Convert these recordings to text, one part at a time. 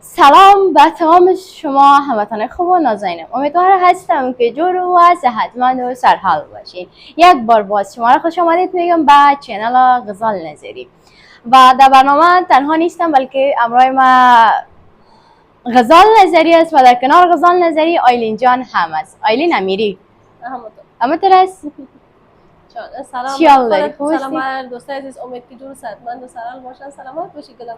سلام به تمام شما هموطنان خوب و نازنینم. امیدوار هستم که جور و صحتمند و سرحال باشین. یک بار باز شما را خوش آمدید میگم به چینل غزال نظری. و در برنامه تنها نیستم بلکه همراه ما غزال نظری است و در کنار غزال نظری آیلین جان هم است. آیلین امیری همونطور است. سلام چی حال داری؟ سلام دوستای عزیز، امید که جور صحتمند و سرحال باشن. سلامت باشی گلم.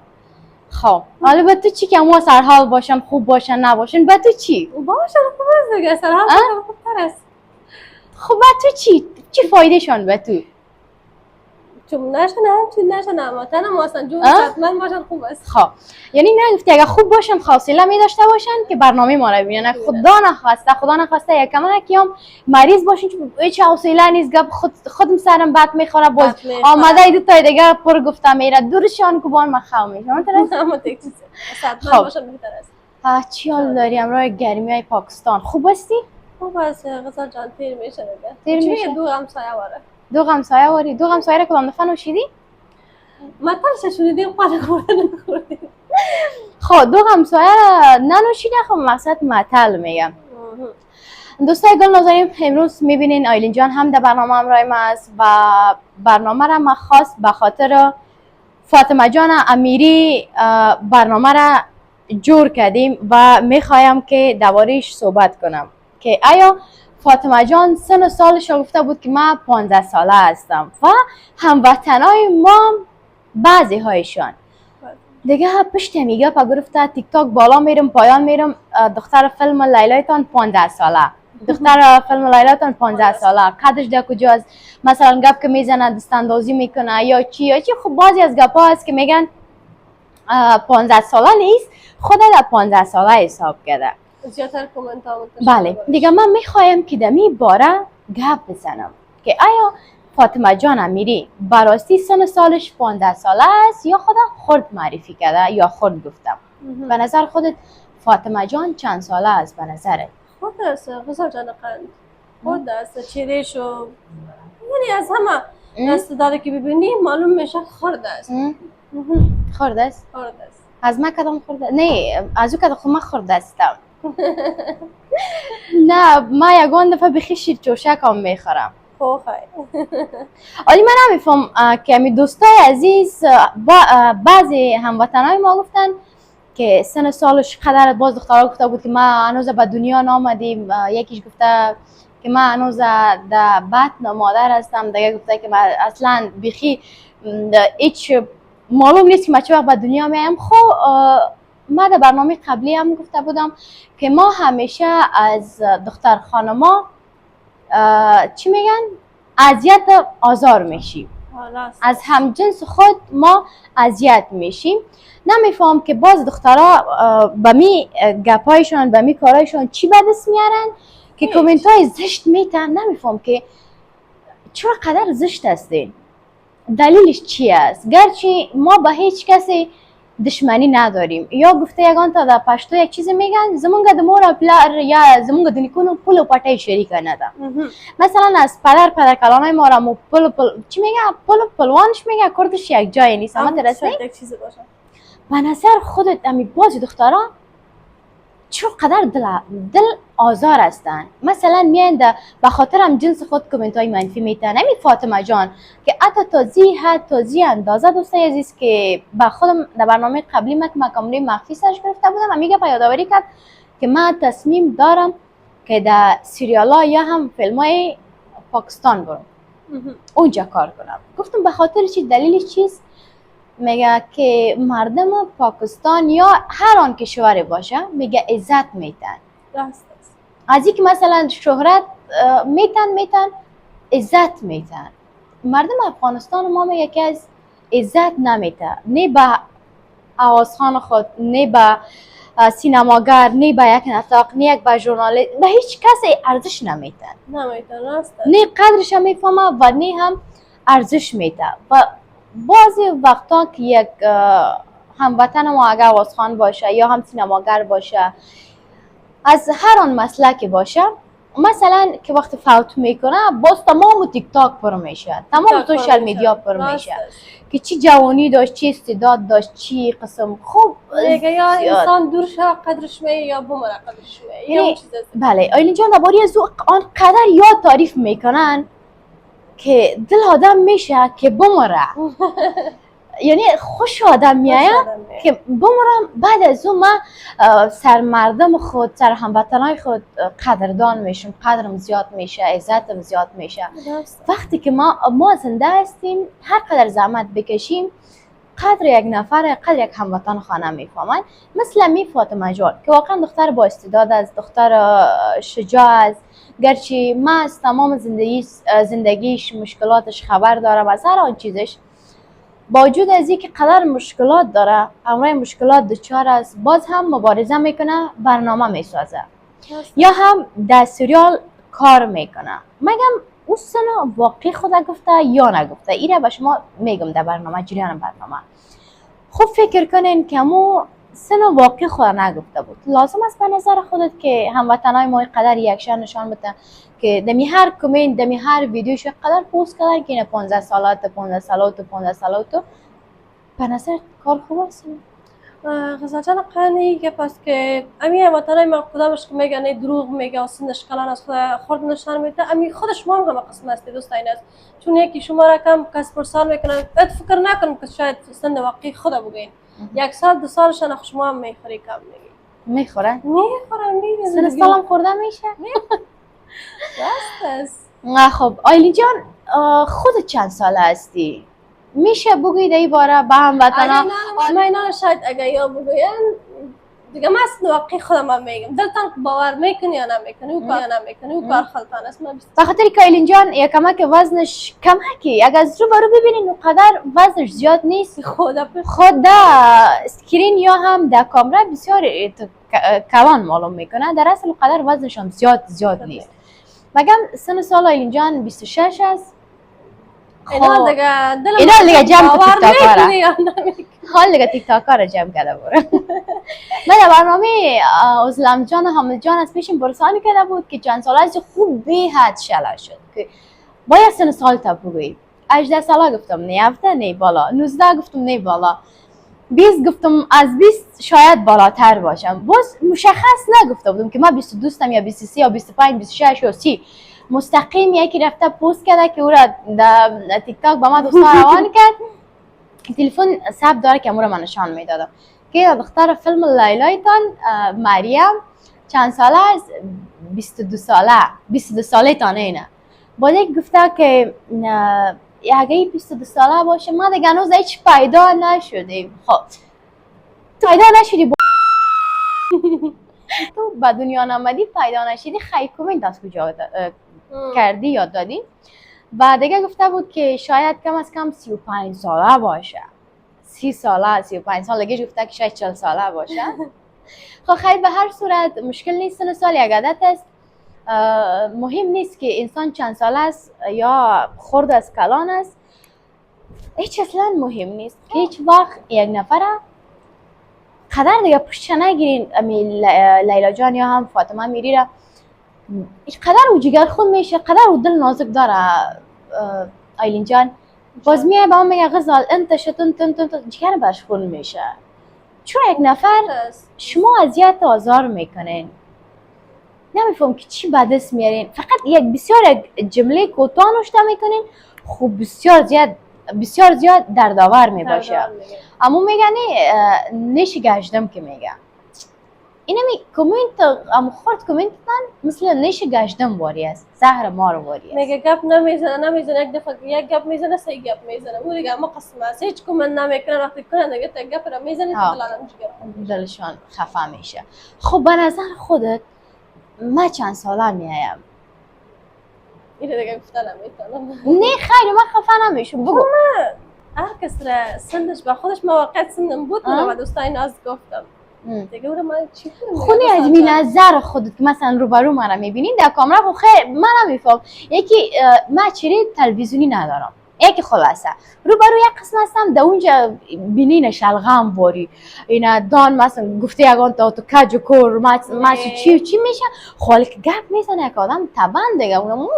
خب حالا به تو چی که ما سرحال باشن، خوب باشن، نباشن، به تو چی؟ باشن خوب است دیگه، سرحال باشن خوبتر است. خب به تو چی فایده شان به تو؟ چون نشن همچین نشن هموطن ما هستن، جور صحتمند باشن خوب است. خب یعنی نگفتی اگه خوب باشن حوصله می داشته باشن که برنامه ما رو ببینن. خدا نخواسته یکم مریض باشین چون هیچ حوصله نیست، گپ خودم سرم بد میخوره، باز آماده دو تا دیگه پر گفتم میره دورشان کوبان مخاو میشه. اما تک چیز صحتمند باشن بهتر است. چی حال داری امروز گرمی های پاکستان؟ خوب هستی؟ خوب است غزال جان. تیر میشه دیگه. تیر میشه. دو همسایه واره. دو همسایه واری؟ دو همسایه را کدام دفعه نوشیدی؟ مطلش شنیدیم خواهد خوردیم. خب دو همسایه را ننوشیده. خب مقصد مطل میگم. دوستای گل نازنین، امروز میبینین آیلین جان هم در برنامه همراه ما است و برنامه را ما خاص به خاطر فاطمه جان امیری برنامه را جور کردیم و میخوایم که درباره‌اش صحبت کنم که آیا فاطمه جان سن و سالش گفته بود که من 15 ساله هستم و هموطنای ما بعضی هایشان دیگه پشت میگه پا گرفته تیک تاک بالا میرم پایان میرم، دختر فیلم لیلایتان 15 ساله، دختر فیلم لیلایتان 15 ساله، قدش در کجاست؟ مثلا گپ که میزنه دستاندازی میکنه یا چی. خب بعضی از گپا هست که میگن 15 ساله نیست، خود در 15 ساله حساب کرده. زیادتر کامنت ها بله دیگه من میخوایم که دمی باره گپ بزنم که آیا فاطمه جان امیری براستی سن سالش 15 ساله است یا خدا خرد معرفی کرده یا خرد گفتم؟ به نظر خودت فاطمه جان چند ساله است به نظرت؟ خود است غزال جان قند خود است چیرش و یعنی از همه استعدادی که ببینیم معلوم میشه خرد است. خرد است؟ خرد است. از من کدام خرد؟ نه از او کدام خود من خرد هستم. نه من یگان دفعه بخی شیر چوشک هم میخورم. ولی من نمیفهم که امی دوستای عزیز بعضی هموطنای ما گفتن که سن سالش قدر، باز دخترها گفته بود که ما هنوز به دنیا نامدیم، یکیش گفته که من هنوز در بطن مادر هستم، دیگه گفته که من اصلا بخی هیچ معلوم نیست که من چه وقت به دنیا میایم. خب من در برنامه قبلی هم گفته بودم که ما همیشه از دختر خانما چی میگن؟ اذیت آزار میشیم، از همجنس خود ما اذیت میشیم. نمیفهم که باز دخترها به می گپایشون به می کارایشون چی به دست میارن که کامنت های زشت میتن. نمیفهم که چرا قدر زشت هستین، دلیلش چی است؟ گرچه ما به هیچ کسی دشمنی نداریم، یا گفته یگان تا در پشتو یک چیزی میگن زمونگا د مور پلار یا زمونگا د نیکونو پول و پټی شریک نه ده. مثلا از پدر کلانای ما را مو پول چی میگه، پول پلوانش میگه، کردش یک جای نیست. اما درسته به نظر خودت امی بازی دخترها چرا قدر دل آزار هستن؟ مثلا میاین به خاطر هم جنس خود کامنت های منفی میتن. همین فاطمه جان که حتی تازی اندازه دوستای عزیز که با خودم در برنامه قبلی من کامری مخفی سرش گرفته بودم، میگه یادآوری کرد که من تصمیم دارم که در سریال ها یا هم فیلم های پاکستان برم اونجا کار کنم. گفتم به خاطر چی؟ دلیلش چیست؟ میگه که مردم پاکستان یا هر آن کشوری باشه میگه عزت میتن. از اینکه مثلا شهرت میتن عزت میتن. مردم افغانستان ما میگه که از عزت نمیتن، نه به آوازخان خود، نه به سینماگر، نه به یک نطاق، نه یک به ژورنالیست، به هیچ کسی ارزش نمیتن. نه قدرش میفهمه و نه هم ارزش میده. و بعضی وقتا که یک هموطن ما اگر آوازخوان باشه یا هم سینماگر باشه، از هر آن مسلکی باشه، مثلا که وقتی فوت میکنه باز تمام تیک تاک پر میشه، تمام سوشال میدیا پر میشه که چی جوانی داشت، چی استعداد داشت، چی قسم. خب دیگه یا انسان دور شه قدرش میه یا بمره قدرش میه. یعنی بله آیلین جان درباره از آنقدر یاد تعریف میکنن که دل آدم میشه که بمره. یعنی خوش آدم میایه که بمرم. بعد از اون من سر مردم خود، سر هموطنای خود قدردان میشم، قدرم زیاد میشه، عزتم زیاد میشه. وقتی که ما زنده هستیم هر قدر زحمت بکشیم قدر یک نفر، قدر یک هموطن خانه میفهمن. مثل می فاطمه جان که واقعا دختر با استعداد است، دختر شجاع است، گرچه من از تمام زندگیش مشکلاتش خبر دارم، از هر آن چیزش، با وجود از اینکه قدر مشکلات داره، همراه مشکلات دچار است، باز هم مبارزه میکنه، برنامه میسازه یا هم در سریال کار میکنه. مگم اون سنو واقعی خدا گفته یا نگفته؟ ایره به شما میگم در برنامه، جریان برنامه. خوب فکر کنین که مو سنو واقعی خدا نگفته بود. لازم است به نظر خودت که هموطنای ما قدر یکشان نشان بده که دمی هر کامنت، دمی هر ویدیوش قدر پست کردن که اینا 15 سالات 15 سالات به نظر کار خوب است. غزال جان قنی که پس که امی هموطنای ما کدامش که میگن دروغ میگه و سنش کلان از خود نشان میده، امی خودش ما هم قسم است دوست این است، چون یکی شما را کم کس پرسان میکنه بعد فکر نکنم که شاید سن واقعی خدا بگین. یک سال دو سالش نخ شما هم میخوری کم میگی میخوره میگه سن سالم خورده میشه. راست است. خب آیلی جان خودت چند ساله هستی؟ میشه بگوید ای باره به هموطنا؟ من اینا شاید اگه یا بگوین دیگه من اصلا واقعی خودم هم میگم دلتان باور میکنی یا نمیکنی او کار نمیکنی او کار خلطان است. من به خاطر که آیلین جان یک کمک وزنش کمکی، اگر از رو برو ببینین اونقدر وزنش زیاد نیست، خود اسکرین یا هم در کامera بسیار کوان معلوم میکنه، در اصل اونقدر وزنش هم زیاد نیست. مگم سن سال آیلین جان 26 است. اینا دیگه جمع تیک تاکاره، حال دیگه تیک تاکاره جمع کرده بوده. من در برنامه ازلم جان و حامد جان از پیشم پرسانی کرده بود که چند ساله از خوب به حد شلع شد که باید سن سال تا بگویی. 18 ساله گفتم نه، 17 نه بالا، 19 گفتم نه بالا، 20 گفتم از 20 شاید بالاتر باشم. باز مشخص نگفته بودم که من 22 هستم یا 23 یا 25 26 یا 30. مستقیم یکی رفته پست کرده که او را در تیک تاک با ما دوستا روان کرد، تلفن ثبت داره که امو را من نشان میدادم که دختر فیلم لیلایتان مریم چند ساله است؟ 22 ساله تانه اینه. بعد گفته که اگه 22 ساله باشه ما دیگه هنوز هیچ پیدا نشدیم. خب پیدا نشدی تو به دنیا نامدی، پیدا نشدی، خیلی کامنت از کجا کردی یاد دادی؟ و دیگه گفته بود که شاید کم از کم 35 ساله باشه، 30 ساله 35 ساله، دیگه گفته که شاید 40 ساله باشه. خب خیلی به هر صورت مشکل نیست، سن سال یک عادت است. مهم نیست که انسان چند ساله است یا خرد از کلان است، هیچ اصلا مهم نیست که هیچ وقت یک نفره قدر دیگه پشتش نگیرین. لیلا جان یا هم فاطمه میری را قدر او جگر خون میشه، قدر او دل نازک داره. آیلین جان باز میای با من میگه غزال انت شتن جگر برش خون میشه، چون یک نفر شما اذیت آزار میکنین، نمیفهم که چی به دست میارین، فقط یک بسیار جمله کوتاه نوشته میکنین، خوب بسیار زیاد دردآور میباشه. اما میگه نشی گشتم که میگه اینه کامنت ام خورد کامنت مثل نش گشتم واری است، زهر مار واری است. میگه گپ نمیزنه یک دفعه یک گپ میزنه سه گپ میزنه، او دیگه اما قسم است هیچ کامنت نمیکنه، وقتی کنه دیگه تا گپ را میزنه دلشان خفه میشه. خب به نظر خودت من چند ساله میایم؟ اینو دیگه گفتن نمیتونم. نه خیر من خفه نمیشم، بگو. هر کس را سنش به خودش موقع سنم بود، من به دوستای ناز گفتم دیگه اون من چی خونی از می نظر خودت که مثلا روبرو من میبینین در کامera، خب خیر من نمیفهم، یکی من چهره تلویزیونی ندارم، یکی خلاصه روبرو یک قسم هستم در اونجا بینین شلغم واری اینا دان مثلا گفته یگان تا تو کج و کور مثلا چی میشه خالق گپ میزنه یک آدم تبند دیگه اونم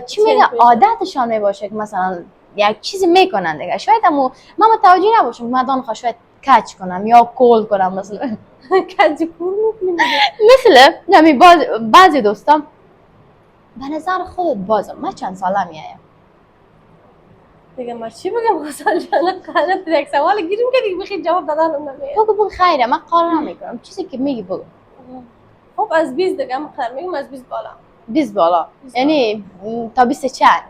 چی میگه عادتشان میباشه که مثلا یک چیزی میکنن دیگه شاید من متوجه نباشم من دان خواه شاید کچ کنم یا کول کنم مثلا کج کول میکنم مثل نمی بعضی دوستان به نظر خودت بازم من چند ساله میایم دیگه ما چی بگم غزال جان قالت یک سوال گیریم که دیگه بخیر جواب دادن نمیاد بگو خیره من قرار نمیکنم چیزی که میگی بگو خب از 20 دیگه مقدار میگم از 20 بالا 20 بالا یعنی تا 20 چند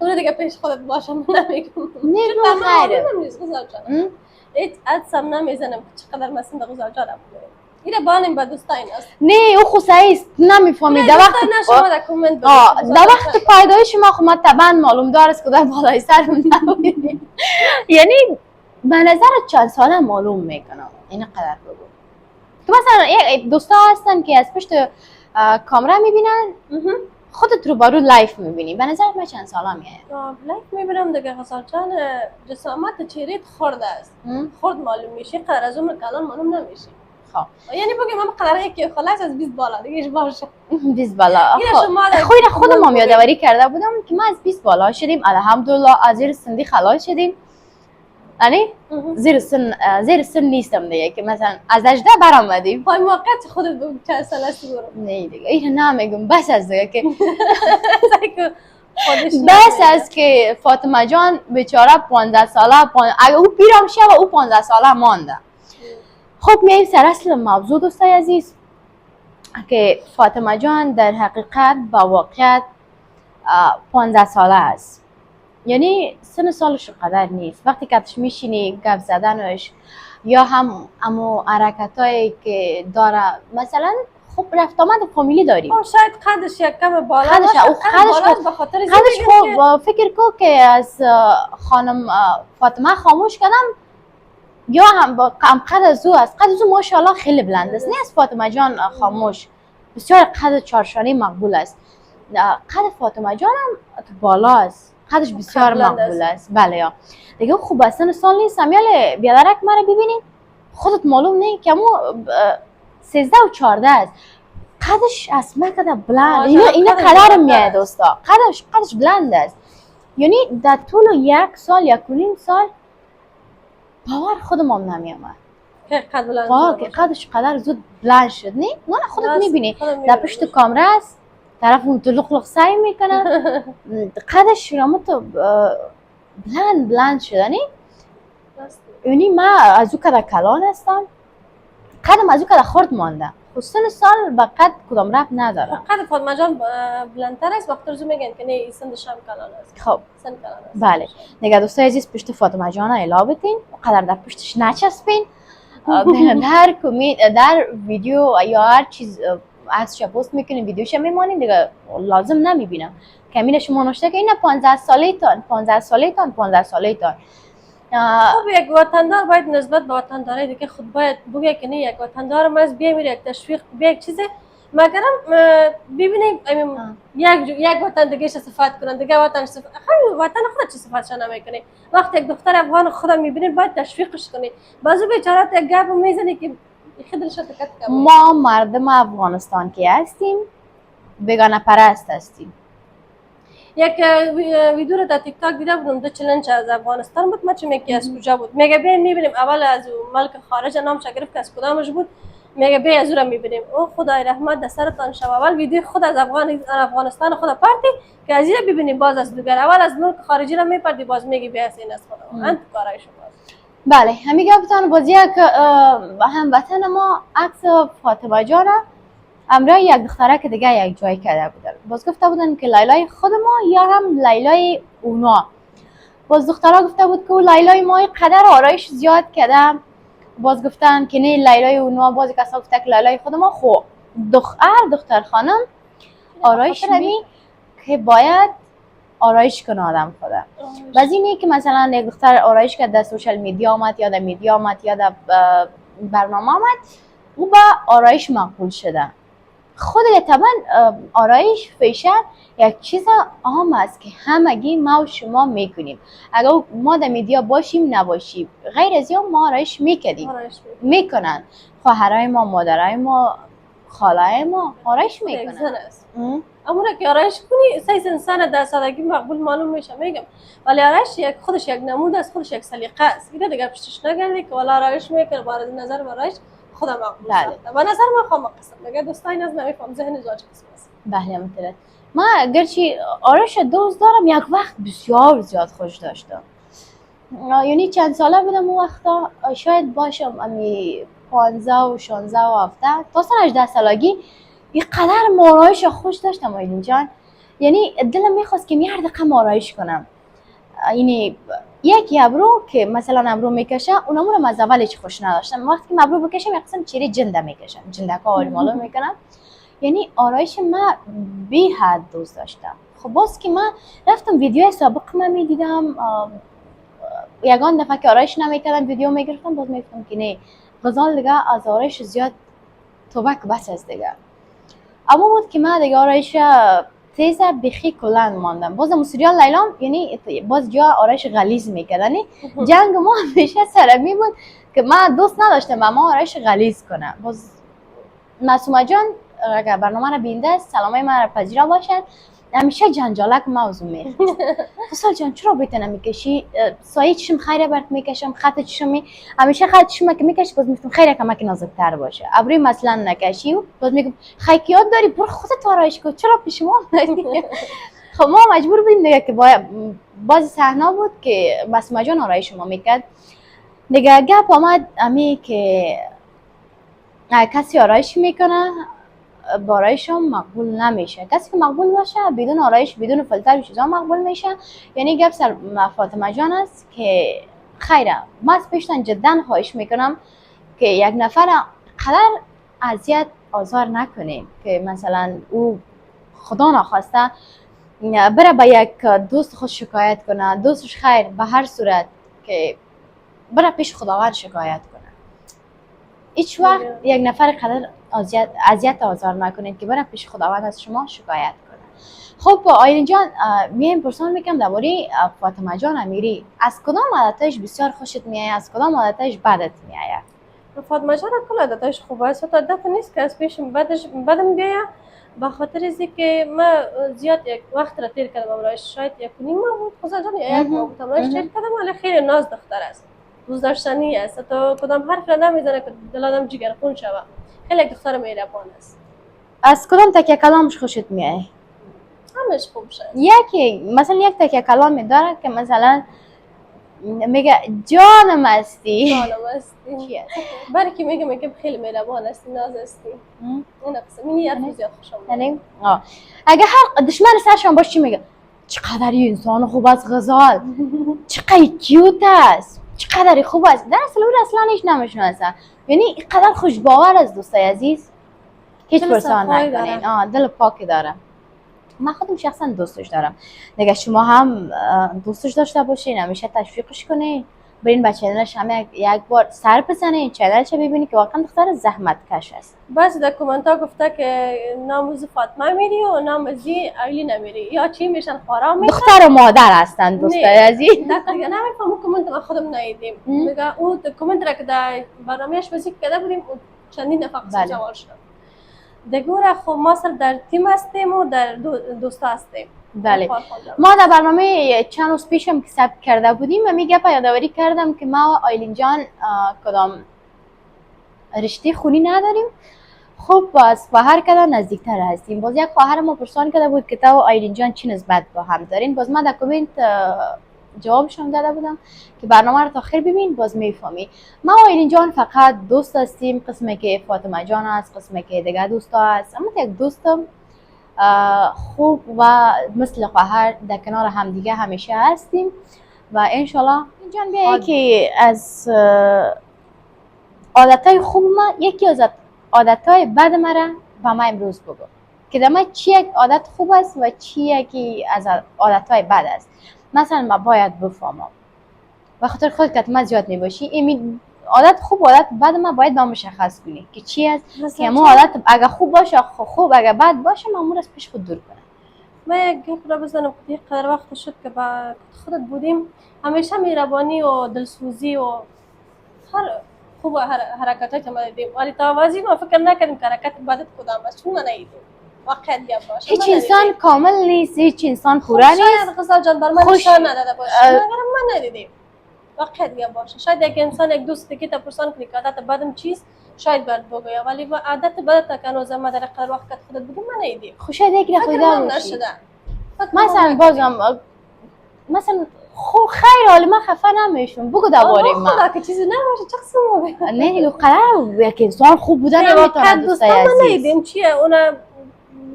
اون دیگه پیش خودت باشه من نمیگم نگو خیره نیست غزال جان ایت ادسم نمیزنم که چقدر مسند غزال جان ایره بانیم با دوستاین است نه او خصایص نمیفهمی در وقت شما در کامنت در وقت پیدایش ما خب طبعا معلوم دار است که در بالای سرم نبینیم یعنی به نظر چند ساله معلوم میکنم این قدر بگو تو مثلا دوستا هستن که از پشت کامera میبینن خودت رو برو لایف میبینی به نظر من چند ساله میاد لایف میبینم دیگه غزال جان جسامت چهرهت خرد است خرد معلوم میشه قدر از عمر کلان معلوم نمیشه خب یعنی بگم من قراره یکی خلاص از 20 بالا دیگه باشه 20 بالا خود خودم یادآوری کرده بودم که ما از 20 بالا شدیم الحمدلله از زیر سندی خلاص شدیم یعنی زیر سن نیستم دیگه که مثلا از 18 برآمدیم پای موقع خودت بگو چند سال است برو نه دیگه اینو نمیگم بس از دیگه که خودش بس از که فاطمه جان بیچاره 15 ساله اگه او پیرم شه و او 15 ساله مانده خب میایم سر اصل موضوع دوستای عزیز که فاطمه جان در حقیقت با واقعیت 15 ساله است یعنی سن سالش قدر نیست وقتی که اتش میشینی گپ زدنش یا هم امو حرکتایی که داره مثلا خب رفت آمد فامیلی داریم شاید قدش یک کم بالا قدش به خاطر خب فکر کو که از خانم فاطمه خاموش کردم یا هم با قد از او است قد از او ماشاءالله خیلی بلند است نه از فاطمه جان خاموش بسیار قد چارشانی مقبول است قد فاطمه جان هم بالا است قدش بسیار مقبول است بله یا دیگه خوب است سال نیست امیال بیادرک مرا ببینید خودت معلوم نه که مو 13 و 14 است قدش اصلا قد بلند اینا قدر میاد دوستا قدش بلند است یعنی در طول یک سال یک و نیم سال باور خودم هم نمیامد که قد بلند که قدش قدر زود بلند شد نه من خودت میبینی در پشت کامera است طرف اون تو لق سعی میکنه قدش رامت بلند شد نه یعنی من از او کده کلان هستم قدم از او کده خرد مانده خصوصا سال به قد کدام رب ندارم قد فاطمه جان بلندتر است وقتی روزو میگن که نه سنش هم کلان است خب سن کلان است بله نگه دوستای عزیز پشت فاطمه جان الا بتین قدر در پشتش نچسبین در ویدیو یا هر چیز عکسش پست میکنین ویدیوش میمونین دیگه لازم نمیبینم کمینه شما نوشته که اینا 15 ساله تان خب یک وطندار باید نسبت به وطنداری دیگه خود باید بگه که نه یک وطندارم از بیا میره یک تشویق بیا یک چیزه مگرم ببینیم یک وطن دیگه صفات کنن دیگه وطن صفات وطن خودت چه صفاتش نمیکنه وقتی یک دختر افغان خودت میبینید باید تشویقش کنی بعضی بیچارات یک گپ میزنه که خودش تکت کنه ما مردم افغانستان که هستیم بیگانه پرست هستیم یک ویدیو رو در تیک تاک دیده بودم دو چالش از افغانستان بود من چه یکی از کجا بود میگه ببین میبینیم اول از ملک خارج نامش گرفت که از کدامش بود میگه بیا از اون میبینیم او خدای رحمت در سرتان شب اول ویدیو خود از افغانستان خود پارتی که از این ببینیم باز از دیگر اول از ملک خارجی رو میپردی باز میگی بیا از این از خدا انت کارای شما بله همین گفتن بازی که هموطن ما عکس فاطمه جان امرای یک دختره که دیگه یک جای کرده بودن باز گفته بودن که لیلای خود ما یا هم لیلای اونا باز دختره گفته بود که لیلای ما قدر آرایش زیاد کرده باز گفتن که نه لیلای اونا باز کسا گفته که لیلای خود ما خو دختر خانم آرایش می که باید آرایش کنه آدم خدا بعضی اینه که مثلا یک دختر آرایش کرده در سوشال میدیا آمد یا در میدیا آمد یا در برنامه آمد او با آرایش مقبول شده خود طبعا آرایش فیشن یک چیز عام است که همگی ما و شما میکنیم. اگر ما در میدیا باشیم نباشیم غیر از یا ما آرایش میکنیم، آرایش میکنیم. میکنن خواهرای ما، مادرای ما، خالای ما آرایش یک میکنن. زن است اما که آرایش کنی سیز انسان در سادگی مقبول معلوم میشه میگم، ولی آرایش یک خودش یک نمود است، خودش یک سلیقه است. اینا دیگه پیشش نگردی که والا آرایش میکنه بار نظر آرایش خودم مقبول ساخته. و نظر ما خواهم قسم دیگه دوستای از نمیفهم ذهن زاج قسم است. بله مثلا ما گرچه آرایش دوست دارم یک وقت بسیار زیاد خوش داشتم. یعنی چند ساله بودم اون وقتا، شاید باشم امی 15 و 16 و 17 تا سن 18 سالگی یه قدر آرایش خوش داشتم آیلین جان. یعنی دلم میخواست که هر دقیقه آرایش کنم. یعنی یک ابرو که مثلا ابرو میکشه اونم از اول هیچ خوش نداشتم. وقتی که ابرو بکشم یک قسم چیره جنده میکشم، جندکا آریمالو میکنم. یعنی آرایش من بی حد دوست داشتم. خب باز که من رفتم ویدیو سابق من میدیدم، یگان دفعه که آرایش نمیکردم ویدیو میگرفتم باز میگفتم که نه غزال دیگه از آرایش زیاد توبک بس است دیگه. اما بود که من دیگه آرایش تیز بخی کلند ماندم. باز موسیقیان لیلام یعنی باز جا آرایش غلیظ میکردن. جنگ ما همیشه سرمی بود که من دوست نداشتم اما آرایش غلیظ کنم. باز معصومه جان اگر برنامه رو بینده سلامای من رو پذیرا باشد، همیشه جنجالک موضوع میخواست. فصل جان چرا بیت نمیکشی؟ سایه چشم خیره برات میکشم، خط چشمی همیشه خط چشم که میکشی باز میگم خیره کمک نازک‌تر باشه. ابروی مثلا نکشی و باز میگم خیکیات داری برو خودت آرایش کن، چرا پیش ما اومدی؟ خب ما مجبور بودیم دیگه که باز صحنه بود که معصومه جان آرایش ما میکرد. دیگه گپ آمد امی که کسی آرایش میکنه با آرایش هم مقبول نمیشه. کسی که مقبول باشه بدون آرایش بدون فیلتر و چیزا مقبول میشه. یعنی گپ سر فاطمه جان است که خیره من از پیشتن جدا خواهش میکنم که یک نفر قدر اذیت آزار نکنیم که مثلا او خدا نخواسته بره با یک دوست خود شکایت کنه، دوستش خیر به هر صورت که بره پیش خداوند شکایت کنه. هیچ وقت یک نفر قدر اذیت آزار نکنید که برن پیش خداوند از شما شکایت کنه. خب آیلین جان میایم پرسان میکنم درباره فاطمه جان امیری، از کدام عادتش بسیار خوشت میاد، از کدام عادتش بدت میاد؟ فاطمه جان کل عادتش خوبه است، تا عادت نیست که از پیشم بدم بیاید. به خاطر از که من زیاد یک وقت را تیر کردم آرایش، شاید یک نیم ماه بود فصل جان یک ماه بود آرایش تیر کردم. ولی خیلی ناز دختر است، دوست داشتنی است، تا کدام حرف را نمیزنه که دل آدم جگر خون شود. خیلی دختر مهربان است. از کدام تکیه کلامش خوشت میاد؟ همش خوب شد. یکی مثلا یک تکیه کلامی داره که مثلا میگه جانم هستی. جانم هستی چی است؟ برای که میگه خیلی مهربان هستی، ناز هستی. اون قسم اینی حرف زیاد خوشم میاد. اگه هر دشمن سرشون باشه چی میگه؟ چقدر انسان خوب است غزال، چقدر کیوت است، چقدر خوب است. در اصلا هیچ نمیشناسه. یعنی اینقدر خوشباور است دوستای عزیز، هیچ پرسان نکنین. دل پاکی داره. من خودم شخصا دوستش دارم. دیگه شما هم دوستش داشته باشین، همیشه تشویقش کنین، برین با چنلش هم یک بار سر بزنین، چنلش ببینید که واقعا دختر زحمت کش است. بعضی در کامنت ها گفته که نام فاطمه میری و نام آیلین میری، یا چی میشن خورا میشن؟ دختر و مادر هستن دوستای عزیز. دیگه نمیفهمم. کامنت ما خودم ندیدیم. دیگه اون کامنت را که در برنامه‌اش بازی کرده بودیم چندین دفعه قسم جواب شد. دیگه خب ما سر در تیم هستیم و در دوستا هستیم. بله ما در برنامه چند روز پیشم که ثبت کرده بودیم و میگه یادآوری کردم که ما آیلین جان کدام رشته خونی نداریم. خب باز خواهر کدام نزدیکتر هستیم. باز یک خواهر ما پرسان کرده بود که تو آیلین جان چی نسبت با هم دارین. باز من در کامنت جوابشون داده بودم که برنامه رو تا آخر ببین باز میفهمی. ما و آیلین جان فقط دوست هستیم، قسمی که فاطمه جان است، قسمی که دیگه دوستا هست. اما یک دوستم خوب و مثل خواهر در کنار هم دیگه همیشه هستیم و انشالله جان بیایی که از عادتهای خوب ما یکی از عادتهای بد مرا به ما امروز بگو که در ما چی یک عادت خوب است و چی یکی از عادتهای بد است. مثلا ما باید بفهمم و خاطر خود که ما زیاد میباشی این عادت خوب و عادت بد ما باید با مشخص کنی که چی است مثلا که ما عادت اگه خوب باشه خوب اگه بد باشه مامور از پیش خود دور کنه. من یک گپ را بزنم که قدر وقت شد که با خودت بودیم همیشه مهربانی و دلسوزی و هر خوب حرکتات ما دیدیم ولی توازی ما فکر نکردیم که حرکت بدت کدام است چون ما ندیدیم واقعا یا باشه هیچ انسان کامل نیست، هیچ انسان پوره نیست. شاید غزال جان بر من نشان نداده باشه مگر ما ندیدیم واقعا یا باشه. شاید یک انسان یک دوست که تپرسان کنی که عادت بدم چیست شاید برد بگوید ولی با عادت بدت که هنوز ما در قدر وقت خودت بودیم ما ندیدیم. خوشا دیگه نخویده باشی مثلا بازم مثلا خو خیر حال ما خفه نمیشم بگو دوباره ما خدا که چیزی نباشه چه قسم نه دیگه قرار یک انسان خوب بودن نمیتونه دوستای عزیز ما ندیدیم چیه اونا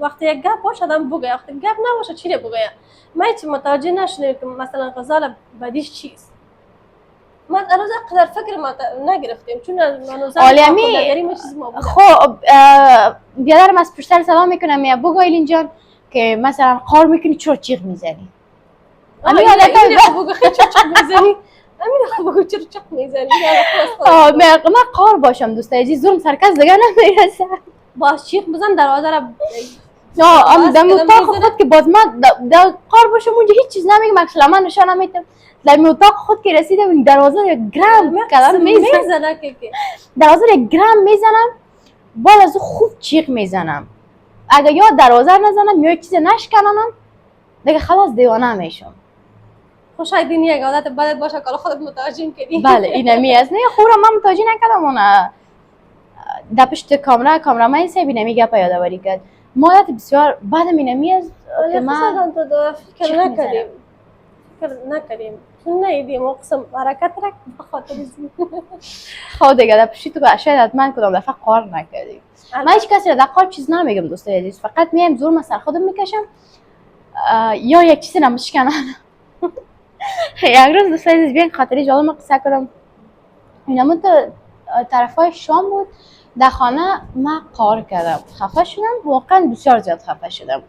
وقتی یک گپ باشه آدم بگه وقتی گپ نباشه چی رو بگه. ما هیچ متوجه نشدیم که مثلا غزال بدیش چیست. ما هنوز قدر فکر ما نگرفتیم چون هنوز عالمی خب بیادرم از پشتر سلام میکنم یا بگو ایلین جان که مثلا قار میکنی چرا چیغ میزنی امین عادت بگو خیلی چرا میزنی امین بگو چرا چیغ میزنی من قار باشم دوستای عزیز زورم سرکس دیگه نمیرسه باش چیغ بزن دروازه را در اتاق خود که باز ما در قار باشم اونجا هیچ چیز نمیگم اصلا من نشان نمیدم در اتاق خود که رسیدم دروازه یک گرم کلام میزنم دروازه یک گرم میزنم بعد از خوب چیغ میزنم اگه یا دروازه نزنم یا چیز نشکنم دیگه خلاص دیوانه میشم. خوشای دینی یک عادت بدت باشه که خودت متوجه کردی. بله اینمی است نه خورم من متوجه نکردم اون در پشت کامرامن سه بینمی گپا یادآوری کرد ما عادت بسیار بعدم اینمی است که ما فکر نکردیم چون ندیدیم و قسم حرکت را بخاطر خود دیگه در پشت تو شاید حتما کدام دفعه قار نکردیم. من هیچ کسی را در قار چیز نمیگم دوستای عزیز فقط میام زور سر خودم میکشم یا یک چیزی را مشکنم. یک روز دوستای عزیز بیان خاطری جالب قصه کنم اینم تو طرفای شام بود در خانه ما قار کردم خفه شدم واقعا بسیار زیاد خفه شدم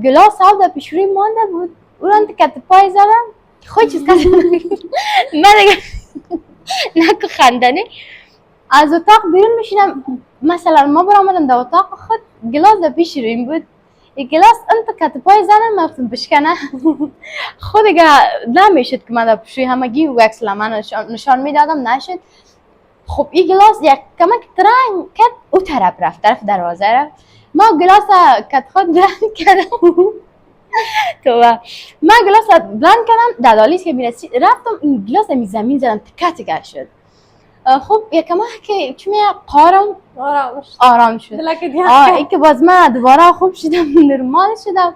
گلاس آب در پیش روی مانده بود اون کت پای زدم خود چیز کسی من دیگه نکو خندنی از اتاق بیرون میشینم مثلا ما برآمدم در اتاق خود گلاس در پیش رویم بود این گلاس انت کت پای زدم مفتم بشکنه خود دیگه نمیشد که من در پیش روی همگی و اکسلا من نشان میدادم نشد. خب این گلاس یک کمک ترنگ کرد او طرف رفت طرف دروازه رفت ما گلاس کت خود بلند کردم تو من گلاس بلند کردم در دالیز که میرسید رفتم این گلاس می زمین زدم تکه شد. خب یکم که چون قارم آرام شد این که باز من دوباره خوب شدم نرمال شدم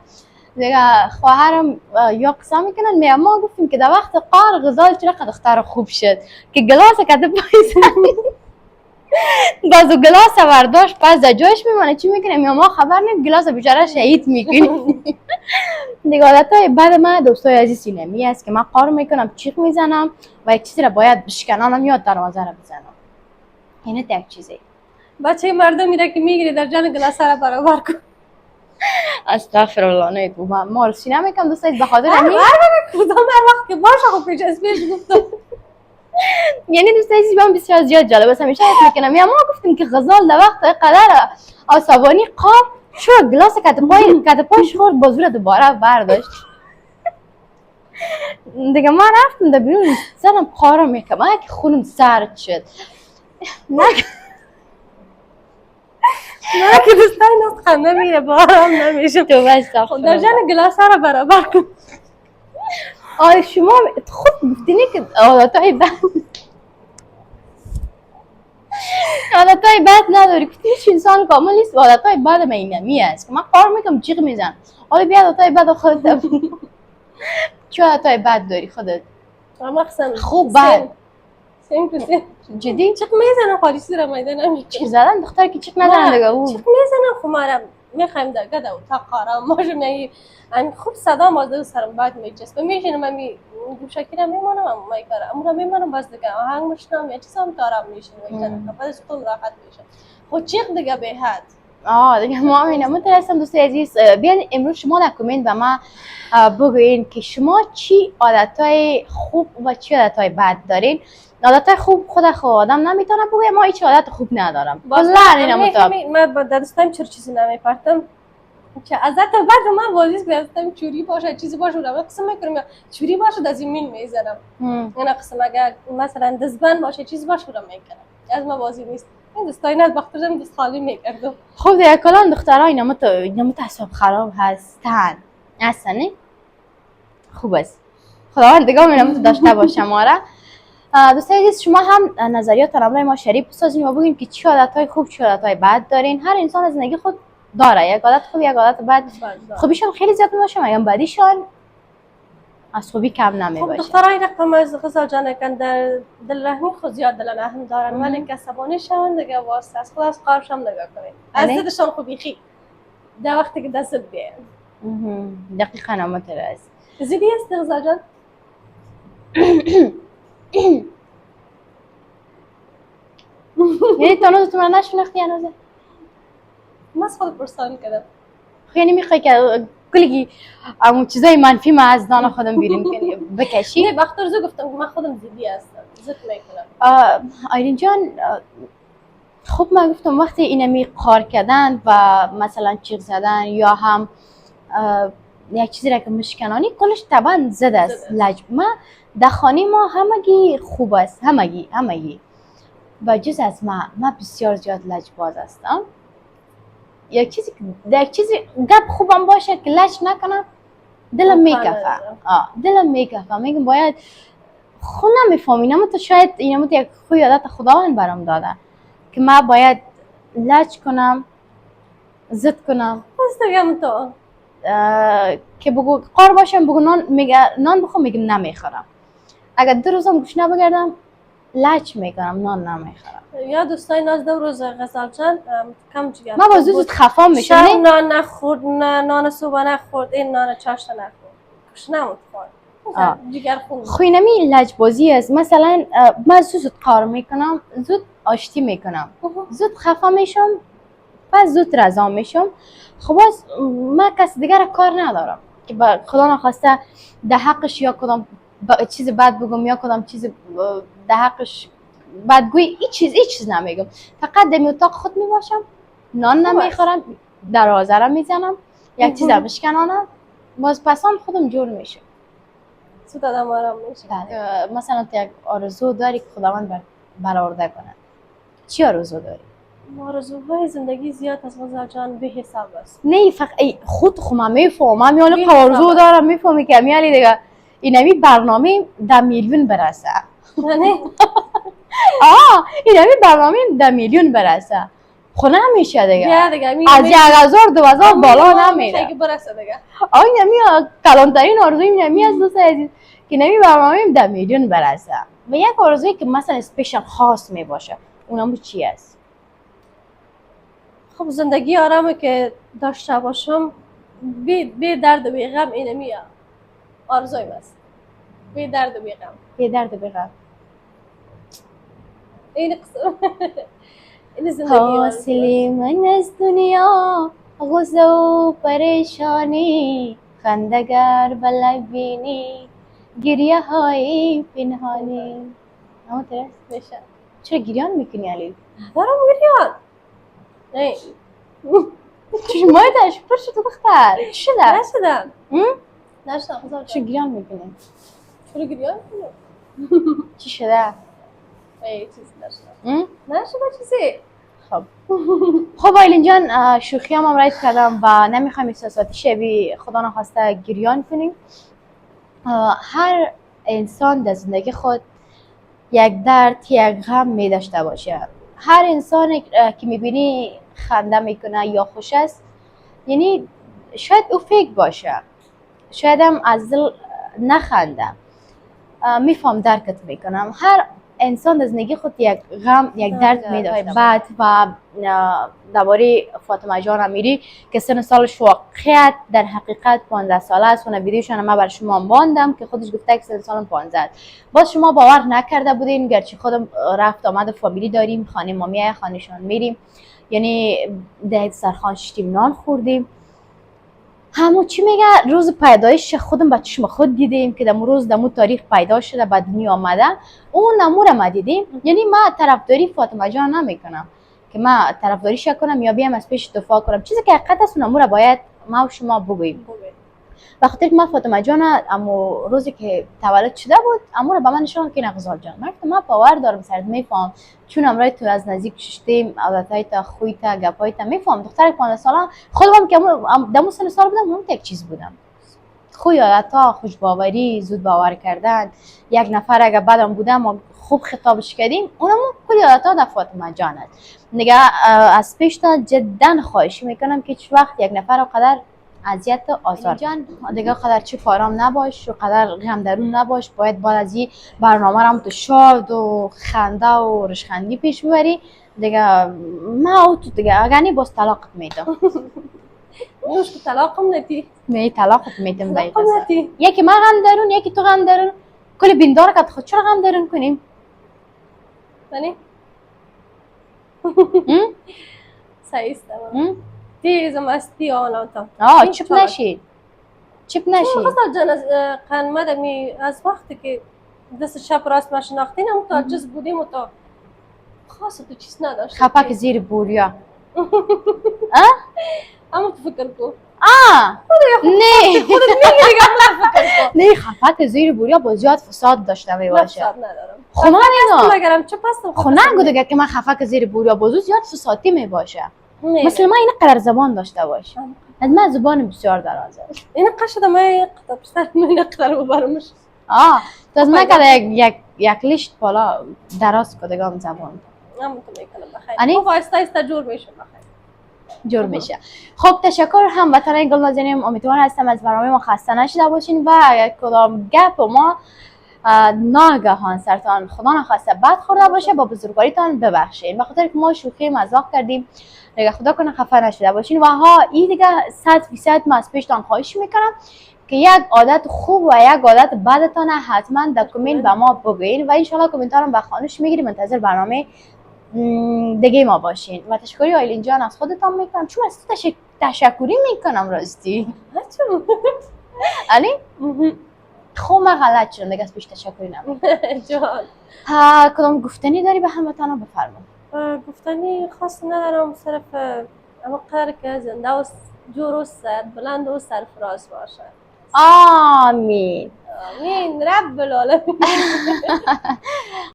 دیگه خواهرم یا قصه میکنن میگه ما گفتیم که در وقت قار غزال چقدر دختر خوب شد که گلاس کده پای زمین باز گلاس برداشت پس در جایش میمونه چی میکنه میگه ما خبر نیم گلاس بیچاره شهید میکنیم. دیگه عادتای بعد من دوستای عزیز اینمی است که من قار میکنم چیغ میزنم و یک چیزی را باید بشکنم یا دروازه را بزنم اینه یک چیزی بچه مردم میره که میگیری در جان گلاس را برابر کن. استغفر الله نه تو ما رسی نمیکنم دوستای به خاطر همین کدام وقت که باشه خب پیش از پیش گفتم یعنی دوستای عزیز من بسیار زیاد جالب است همیشه فکر میکنم ما گفتیم که غزال در وقت قدر عصبانی قار شو گلاس کت پایش خورد بازور دوباره برداشت دیگه من رفتم در بیرون زدم قارو میکنم که خونم سرد شد نه که دوستای نست خنده میره بارم نمیشه تو بستم در جان گلاس را برابر کن. آره شما خود گفتینی که عادتای بد نداری گفتی هیچ انسان کامل نیست عادتای بد من اینمی است که من قار میکنم جیغ میزنم حالا بیا عادتای بد خودت چه عادتای بد داری خودت خوب بد جدی چیغ میزنم خالیسی را میدن نمیشه چیغ زدن دختر که چیغ نزنن دیگه او چیغ میزنم خب ما میخوایم در گده و تقارم ماشو نهی خوب صدا مازده سرم بعد میچسبه میشینم امی گوشکی را میمانم اما میکارم امورا میمانم باز دیگه آهنگ مشنم یا چیز هم تارم میشینم بعد از خود راحت میشه خود چیغ دیگه به حد دیگه ما همینه مترسم دوستای عزیز بیاین امروز شما در کامنت به ما بگوین که شما چی عادتهای خوب و چی عادتهای بد دارین عادت خوب خود آدم نمیتونه بگه ما هیچ عادت خوب ندارم. کلا اینا مطابق. من با دستم چرا چیزی نمیپرتم که ازت بعد من بازیش گرفتم چوری باشه چیزی باشه رو قسم میکنم چوری باشه از زمین میذارم اینا قسم اگر مثلا دزبن باشه چیزی باشه رو میکنم از ما بازی نیست این دستای نه بخترم دست خالی میکردم. خب دیگه کلا دخترها اینا متعصب خراب هستن اصلا خوب است. خداوندگار اینا داشته باشه ما را. دوستان عزیز شما هم نظریات برای ما شریک بسازین و بگین که چه عادت‌های خوب چه عادت‌های بد دارین. هر انسان از زندگی خود داره یک عادت خوب یک عادت بد. خوبیشون خیلی زیاد باشه مگر بدیشون از خوبی کم نمی باشه. خب دخترای رقم از غزال جان کن در دل رحمی خود زیاد دل رحم دارن ولی که عصبانی شون دیگه واسه از خود از قارش هم نگاه کنید از زدشان خوبی خی در وقتی که دست بیان دقیقاً متوجه است. زیدی است غزال جان یعنی تو من نشناختی هنوز؟ من از خود پرسان کردم. یعنی میخوای که کلی همون چیزای منفی ما از دان خودم بیرون کنی بکشی؟ نه بختر زو گفتم من خودم زیدی هستم زد میکنم. آیرین جان خب من گفتم وقتی اینمی قار کردن و مثلا چیغ زدن یا هم یک چیزی را که مشکنانی کلش طبعا زد است لج ما دخانی ما همگی خوب است همگی و جز از ما بسیار زیاد لجباز هستم. یک چیزی گپ خوبم باشه که لج نکنم دلم میکفه میگم باید خود نمیفهمی تو شاید اینم یک خوی عادت خداوند برام داده که من باید لج کنم زد کنم بگم تو که بگو قار باشم بگو نان بخوام میگم نمیخورم. اگر 2 روزم گوش نبگردم لج میکنم نان نمیخورم. یا دوستای ناز 2 روز غزال جان کم جگر ما با زود خفا میشم شب نان نخورد نان صبح نخورد این نان چاشت نخورد کش نمود خورد جگر خون خوینمی لجبازی است. مثلا من زود قار میکنم زود آشتی میکنم زود خفا میشم و زود رضا میشم. خب من کس دیگر کار ندارم که خدا نخواسته در حقش یا کدام چیز بد بگم یا کدام چیز در حقش بدگویی هیچ چیز نمیگم. فقط در اتاق خود میباشم نان نمیخورم دروازه را میزنم یک چیز را بشکنانم باز پسان خودم جور میشه زود آدم آرام میشه. مثلا تو یک آرزو داری که خداوند برآورده کنه چی آرزو داری؟ آرزوهای زندگی زیاد از غزال جان به حساب است. نه فقط خود خودم میفهمم یعنی آرزو دارم میفهمی که میالی دیگه اینمی برنامه 10 میلیون برسه. نه اینمی برنامه 10 میلیون برسه خونه نمیشه دیگه از 1000 2000 بالا نمیره که برسه دیگه. اینمی کلانترین آرزوی اینمی از دوست عزیز که اینمی برنامه 10 میلیون برسه و یک آرزویی که مثلا اسپیشال خاص میباشه اونم چی است؟ خب زندگی آرامه که داشته باشم بی درد و بی غم اینمی آرزویم است. بی درد و بی غم این قصه این زندگی حاصل من از دنیا غصه و پریشانی خندگر بلک بینی گریه های پنهانی. اما ترس میشه چرا گریان میکنی علی؟ دارم گریان نه چشمای داشت پر شد دختر چی شده؟ نشدم چرا گریان میکنی؟ چرا گریان کنی؟ چی شده؟ چیزی نشده چیزی. خب آیلین جان شوخی هم رایت کردم و نمیخوایم احساساتی شوی خدا نخواسته گریان کنیم. هر انسان در زندگی خود یک درد یک غم می داشته باشه. هر انسان که میبینی خنده میکنه یا خوش است یعنی شاید او فیک باشه شاید هم از دل نخنده. میفهم درکت میکنم. هر انسان در زندگی خود یک غم یک درد میداشته بعد و درباره فاطمه جان امیری که سن سالش واقعیت در حقیقت 15 ساله است. اون ویدیوشون من برای شما ماندم که خودش گفته که سن سالم 15 باز شما باور نکرده بودین گرچه خودم رفت آمد فامیلی داریم خانه مامیای خانهشان میریم یعنی ده سرخان شتیم نان خوردیم همون چی میگه روز پیدایش خودم با چشم خود دیدیم که دمو روز دمو تاریخ پیدا شده به دنیا آمده اون نمور ما دیدیم. یعنی ما طرفداری فاطمه جان نمیکنم که ما طرفداریش کنم یا بیام از پیش دفاع کنم، چیزی که حقیقت است اون نمور باید ما و شما بگوییم. به خاطر که ما فاطمه جان امو روزی که تولد شده بود امور به من نشون که نغزال جان من باور دارم سرت میفهم، چون امرای تو از نزدیک ششتیم، عادتای تا خوی تا گپای تا میفهم. دختر 15 ساله خودم که دمو سن سال بودم اون یک چیز بودم، خوی عادتا، خوش باوری، زود باور کردن. یک نفر اگه بعدم بودم و خوب خطابش کردیم اونم کلی عادتا در فاطمه جانت نگه. از پیش تا جدا خواهش میکنم که هیچ وقت یک نفر قدر اذیت و آزار جان دیگه قدر چی فارام نباش و قدر غم درون نباش. باید بعد از این برنامه رو تو شاد و خنده و رشخندی پیش ببری دیگه. ما او تو دیگه اگر نی باز طلاقت میدم. موش که طلاقم ندی می طلاقت میدم طلاقم ندی. یکی ما غم درون یکی تو غم درون کلی بیندار که خود چرا غم درون کنیم؟ یعنی صحیح است. تیزم استی آناتا چپ نشید چپ نشید. خواستم جان از قنمه می از وقتی که دست شب راست ما شناختین هم تا عجز بودیم و تا خاص تو چیز نداشت. خپک زیر بوریا اما تو فکر کو نه خودت میگی دیگه اما فکر کو نه خپک زیر بوریا با زیاد فساد داشته می باشه. فساد ندارم خب من اینا نگرم چه پستم خب نگو دیگه که من خپک زیر بوریا با زیاد فسادی می باشه. مثل من این قدر زبان داشته باش. از من زبان بسیار درازه. این قشد ما قطع بیشتر من قدر ببرمش. تو از من که یک لیشت بالا دراز کدگام زبان. اما تو میکنم بخیر. خب آیسته آیسته جور میشه بخیر. جور میشه. خب تشکر هموطنان گلنازنین، امیدوار هستم از برنامه ما خسته نشده باشین و اگر کدام گپ ما ناگهان سرتان خدا نخواسته بد خورده باشه با بزرگواریتان ببخشید، به خاطر که ما شوخی مذاق کردیم دیگه خدا کنه خفه نشده باشین. و ها این دیگه 100% ما از پیشتان خواهش میکنم که یک عادت خوب و یک عادت بدتان حتما در کامنت به ما بگوین و ان شاء الله کامنت ها رو به خانش میگیریم. منتظر برنامه دیگه ما باشین و تشکری آیلین جان از خودتان میکنم چون از تو تشکری میکنم راستی. علی خب من غلط شدم دیگه از پیش تشکری نمیکنم. جان کدام گفتنی داری به هموطنا بفرما؟ گفتنی خاص ندارم صرف اما قدر که زنده و جور و سر بلند و سرفراز باشه. آمین آمین رب العالمین.